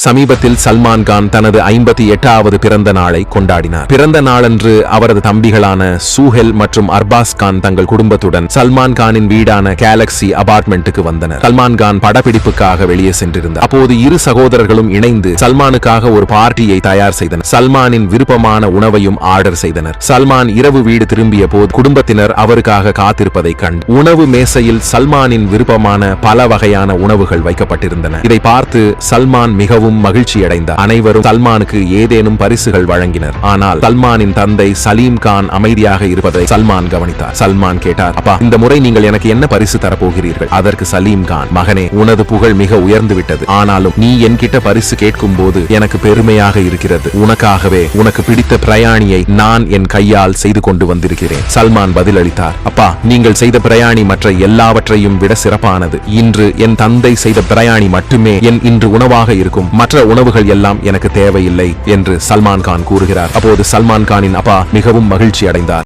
சமீபத்தில் சல்மான் கான் தனது 58வது பிறந்த நாளை கொண்டாடினார். பிறந்த நாளன்று அவரது தம்பிகளான சூஹெல் மற்றும் அர்பாஸ் கான் தங்கள் குடும்பத்துடன் சல்மான் கானின் வீடான கேலக்சி அபார்ட்மெண்ட்டுக்கு வந்தனர். சல்மான் கான் படப்பிடிப்புக்காக வெளியே சென்றிருந்தார். அப்போது இரு சகோதரர்களும் இணைந்து சல்மானுக்காக ஒரு பார்ட்டியை தயார் செய்தனர். சல்மானின் விருப்பமான உணவையும் ஆர்டர் செய்தனர். சல்மான் இரவு வீடு திரும்பிய போது குடும்பத்தினர் அவருக்காக காத்திருப்பதை கண்டு உணவு மேசையில் சல்மானின் விருப்பமான பல வகையான உணவுகள் வைக்கப்பட்டிருந்தன. இதை பார்த்து சல்மான் மிகவும் மகிழ்ச்சியடைந்தார். அனைவரும் சல்மானுக்கு ஏதேனும் பரிசுகள் வழங்கினர். ஆனால் சல்மானின் தந்தை சலீம் கான் அமைதியாக இருப்பதை சல்மான் கவனித்தார். சல்மான் கேட்டார், அப்பா, இந்த முறை நீங்கள் எனக்கு என்ன பரிசு தரப்போகிறீர்கள்? அதற்கு சலீம் கான், மகனே, உனது புகழ் மிக உயர்ந்து விட்டது. ஆனாலும் நீ என்கிட்ட பரிசு கேட்கும் போது எனக்கு பெருமையாக இருக்கிறது. உனக்காகவே உனக்கு பிடித்த பிரயாணியை நான் என் கையால் செய்து கொண்டு வந்திருக்கிறேன். சல்மான் பதிலளித்தார், அப்பா, நீங்கள் செய்த பிரயாணி மற்ற எல்லாவற்றையும் விட சிறப்பானது. இன்று என் தந்தை செய்த பிரயாணி மட்டுமே என் இன்று உணவாக இருக்கும். மற்ற உணவுகள் எல்லாம் எனக்கு தேவையில்லை என்று சல்மான் கான் கூறுகிறார். அப்போது சல்மான் கானின் அப்பா மிகவும் மகிழ்ச்சி அடைந்தார்.